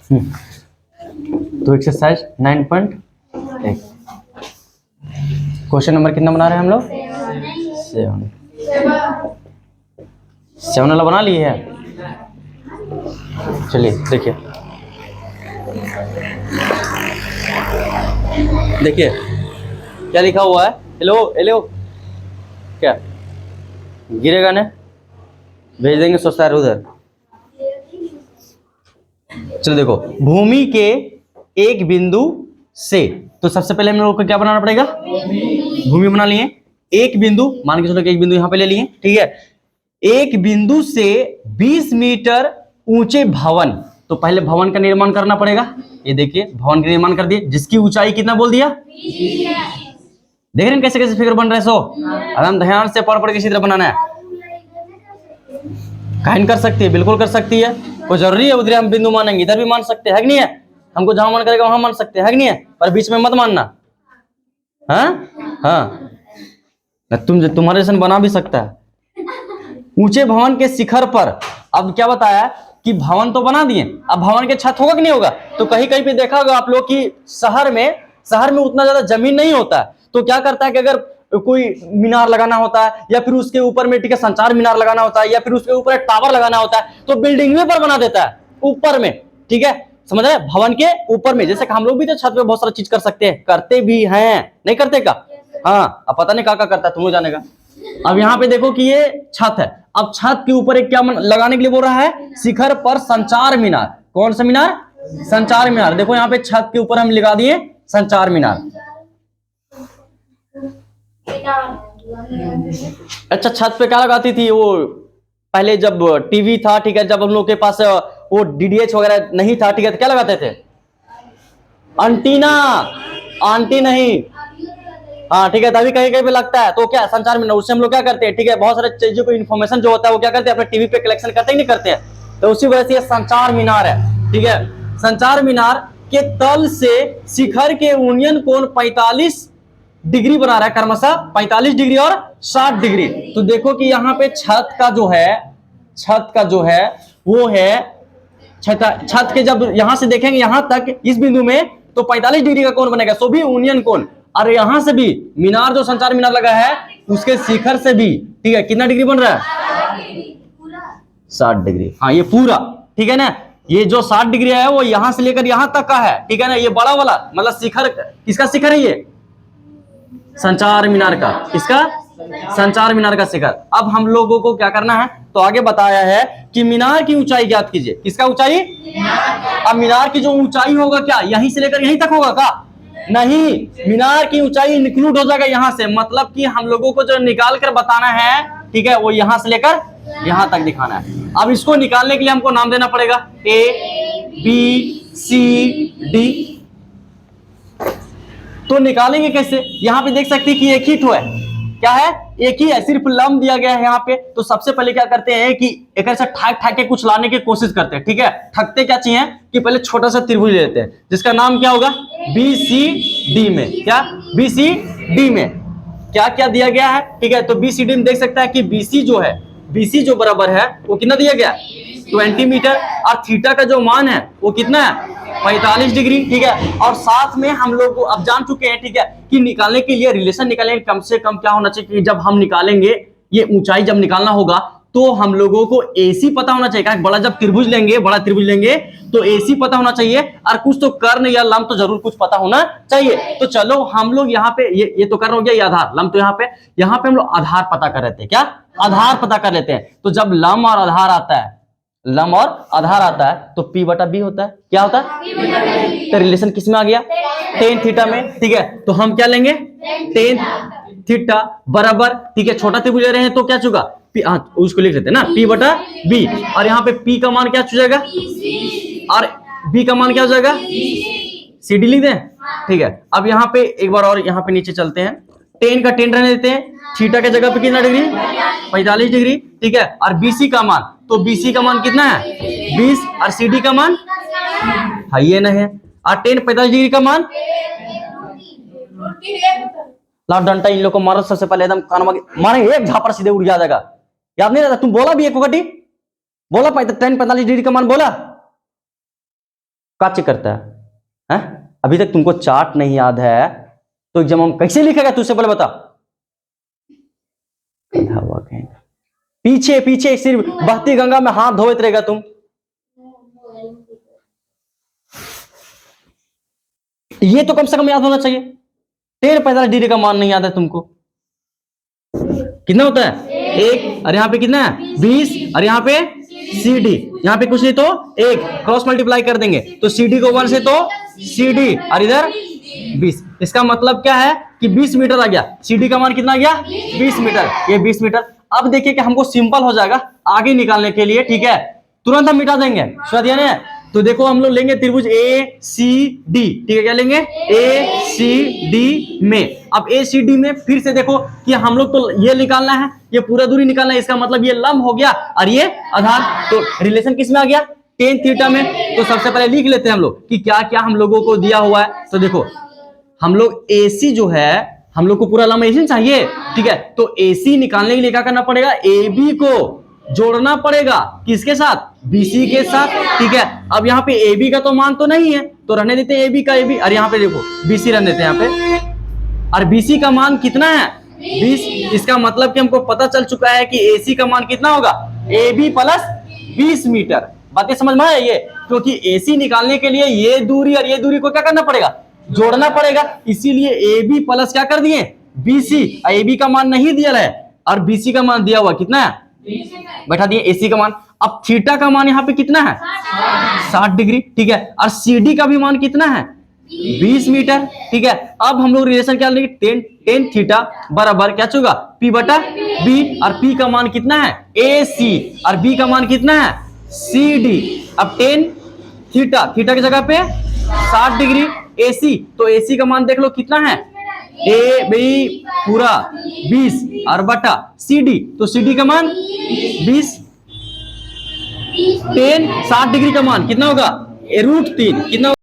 तो exercise 9.1 question number कितना बना रहे हैं हम लोग? 7 वाला बना लिए है। चलिए देखिए देखिए क्या लिखा हुआ है। हेलो हेलो, क्या गिरेगा ना, भेज देंगे सोचता है उधर। चलो देखो, भूमि के एक बिंदु से, तो सबसे पहले हम लोग को क्या बनाना पड़ेगा? भूमि बना लिए। एक बिंदु मान के चलो कि एक बिंदु यहां पे ले लिए, ठीक है। एक बिंदु से 20 मीटर ऊंचे भवन, तो पहले भवन का निर्माण करना पड़ेगा। ये देखिए भवन का निर्माण कर दिए, जिसकी ऊंचाई कितना बोल दिया? देख रहे हैं कैसे कैसे फिगर बन रहे हैं। सो हम ध्यान से पढ़ किसी तरह बनाना है। काइन कर सकती है, बिल्कुल कर सकती है, कोई जरूरी है उधर हम बिंदु मानेंगे, इधर भी मान सकते हैं कि नहीं है? हमको जहां मन करेगा वहां मान सकते हैं कि नहीं है? पर बीच में मत मानना। हाँ तुम्हारे जैसे बना भी सकता है। ऊंचे भवन के शिखर पर, अब क्या बताया कि भवन तो बना दिए, अब भवन के छत होगा कि नहीं होगा? तो कहीं कहीं पे देखा होगा आप लोग कि शहर में उतना ज्यादा जमीन नहीं होता है, तो क्या करता है कि अगर कोई मीनार लगाना होता है या फिर उसके ऊपर में, ठीक है, संचार मीनार लगाना होता है या फिर उसके ऊपर एक टावर लगाना होता है, तो बिल्डिंग में पर बना देता है ऊपर में, ठीक है, समझ रहे? भवन के ऊपर में, जैसे हम लोग भी तो छत पे बहुत सारा चीज कर सकते हैं, करते भी हैं, नहीं करते का? हाँ, अब पता नहीं क्या करता है, तुम लोग जानेगा। अब यहाँ पे देखो कि ये छत है, अब छत के ऊपर एक क्या लगाने के लिए बोल रहा है? शिखर पर संचार मीनार। कौन सा मीनार? संचार मीनार। देखो यहाँ पे छत के ऊपर हम लगा दिए संचार मीनार। अच्छा, छत पे क्या लगाती थी वो पहले जब टीवी था, ठीक है, जब हम लोग के पास वो डीडीएच वगैरह नहीं था, ठीक है, तो क्या लगाते थे? एंटीना। आंटी नहीं, हाँ ठीक है, तभी कहीं कहीं पे लगता है, तो क्या संचार मीनार, उससे हम लोग क्या करते हैं, ठीक है, बहुत सारे चीजों को इन्फॉर्मेशन जो होता है वो क्या करते हैं, अपने टीवी पे कलेक्शन करते ही नहीं करते हैं, तो उसी वजह से ये संचार मीनार है, ठीक है। संचार मीनार के तल से शिखर के यूनियन कोण 45 डिग्री बना रहा है, क्रमशः 45 डिग्री और 60 डिग्री। तो देखो कि यहाँ पे छत का जो है वो है छत के, जब यहां से देखेंगे यहां तक इस बिंदु में, तो 45 डिग्री का कोण बनेगा, सो भी यूनियन कोण। और यहां से भी मीनार, जो संचार मीनार लगा है उसके शिखर से भी, ठीक है, कितना डिग्री बन रहा है? 60 डिग्री। हाँ ये पूरा, ठीक है ना, ये जो 60 डिग्री है वो यहां से लेकर यहां तक का है, ठीक है ना, ये बड़ा वाला मतलब शिखर, किसका शिखर है ये? संचार मीनार का। किसका? संचार मीनार का शिखर। अब हम लोगों को क्या करना है, तो आगे बताया है कि मीनार की ऊंचाई ज्ञात कीजिए। किसका ऊंचाई? अब मीनार की जो ऊंचाई होगा, क्या यहीं से लेकर यहीं तक होगा का? नहीं, मीनार की ऊंचाई इंक्लूड हो जाएगा यहां से, मतलब कि हम लोगों को जो निकाल कर बताना है, ठीक है, वो यहां से लेकर यहां तक दिखाना है। अब इसको निकालने के लिए हमको नाम देना पड़ेगा A B C D। तो निकालेंगे कैसे? यहां पे देख सकते हैं कि एक ही ठो है, क्या है? एक ही है, सिर्फ लंब दिया गया है यहाँ पे। तो सबसे पहले क्या करते हैं कि एक ऐसा ठाक के कुछ लाने की कोशिश करते हैं, ठीक है। ठकते क्या चाहिए कि पहले छोटा सा त्रिभुज ले लेते हैं, जिसका नाम क्या होगा? BCD में। क्या? BCD में क्या क्या दिया गया है, ठीक है। तो BCD में देख सकता है कि BC जो है, BC जो बराबर है वो कितना दिया गया? 20 मीटर। और थीटा का जो मान है वो कितना है? 45 डिग्री, ठीक है। और साथ में हम लोग अब जान चुके हैं, ठीक है, कि निकालने के लिए, रिलेशन निकालने कम से कम क्या होना चाहिए कि जब हम निकालेंगे ये ऊंचाई, जब निकालना होगा तो हम लोगों को AC पता होना चाहिए। बड़ा जब त्रिभुज लेंगे, बड़ा त्रिभुज लेंगे तो AC पता होना चाहिए, और कुछ तो कर्ण या लंब तो जरूर कुछ पता होना चाहिए। तो चलो हम लोग यहाँ पे ये तो कर्ण हो गया, ये आधार, लंब तो यहाँ पे हम लोग आधार पता कर लेते हैं। क्या? आधार पता कर लेते हैं। तो जब लंब और आधार आता है, लंब और आधार आता है, तो P/B होता है। क्या होता है? तो रिलेशन किस में आ गया? tan थीटा में, ठीक है। तो हम क्या लेंगे? tan थीटा बराबर, ठीक है, छोटा त्रिभुज ले रहे हैं तो क्या चुका? उसको लिख लेते हैं ना, P/B। और यहाँ पे P का मान क्या हो जाएगा? और B का मान क्या हो जाएगा? CD लिख दें, ठीक है। अब यहाँ पे एक बार और यहाँ पे नीचे चलते हैं, tan का tan रहने देते हैं, थीटा के जगह पे कितना डिग्री? 45 डिग्री, ठीक है। और BC का मान, तो BC का मान कितना है? 20। और CD का मान है ये नहीं है। और tan 45 डिग्री का मान, ला डंटा इन लोग को मारो सबसे पहले, एकदम कान मारे, एक झापड़ सीधे उड़ जाएगा। याद नहीं रहता? तुम बोला भी एक वक्त बोला tan 45 डिग्री का मान बोला। क्या चेक करता है? अभी तक तुमको चार्ट नहीं याद है तो एग्जाम हम कैसे लिखेगा तुझसे पहले बता। पीछे पीछे सिर्फ बहती गंगा में हाथ धोते रहेगा तुम। ये तो कम से कम याद होना चाहिए। 10 डिग्री का मान नहीं याद है तुमको। कितना होता है? 1 और यहाँ पे कितना है? 20 और यहाँ पे CD, यहाँ पे कुछ नहीं तो 1 क्रॉस मल्टीप्लाई कर देंगे तो CD को 1 से तो CD और इधर 20। इसका मतलब क्या है कि 20 मीटर आ गया। CD का मान कितना आ गया? 20 मीटर। ये 20 मीटर। अब देखिए कि हमको सिंपल हो जाएगा आगे निकालने के लिए, ठीक है, तुरंत हम मिटा देंगे। सुना दिया ना? तो देखो हम लोग लेंगे त्रिभुज ACD, ठीक है, क्या लेंगे? ACD में। अब ACD में फिर से देखो कि हम लोग तो ये निकालना है, ये पूरा दूरी निकालना है, इसका मतलब ये लंब हो गया और ये आधार। तो रिलेशन किस में आ गया? tan थीटा में। तो सबसे पहले लिख लेते हैं हम लोग कि क्या क्या हम लोगों को दिया हुआ है। तो देखो हम लोग AC जो है हम लोग को पूरा लंब AC चाहिए, ठीक है, तो AC निकालने के लिए क्या करना पड़ेगा? AB को जोड़ना पड़ेगा किसके साथ? BC के साथ, ठीक है। अब यहाँ पे AB का तो मान तो नहीं है तो रहने देते हैं AB का AB, और यहाँ पे देखो BC रहने देते हैं यहाँ पे। और BC का मान कितना है? 20। इसका मतलब कि हमको पता चल चुका है कि AC का मान कितना होगा? AB plus 20 metre. बातें समझ में आया ये? क्योंकि AC निकालने के लिए ये दूरी और ये दूरी को क्या करना पड़ेगा? जोड़ना पड़ेगा। इसीलिए AB प्लस क्या कर दिए? BC। AB का मान नहीं दिया है और BC का मान दिया हुआ कितना है? बैठा दिए AC का मान। अब थीटा का मान यहाँ पे कितना है? 60 डिग्री, ठीक है। और CD का भी मान कितना है? 20 मीटर, ठीक है। अब हम लोग रिलेशन क्या लेंगे? tan थीटा बराबर क्या होगा? P बटा B। और P का मान कितना है? AC और B का मान कितना है? CD। अब tan थीटा, थीटा की जगह पे 60 डिग्री AC, तो AC का मान देख लो कितना है? AB पूरा 20 और बटा CD, तो CD का मान 20। tan 60 डिग्री का मान कितना होगा? √3 कितना?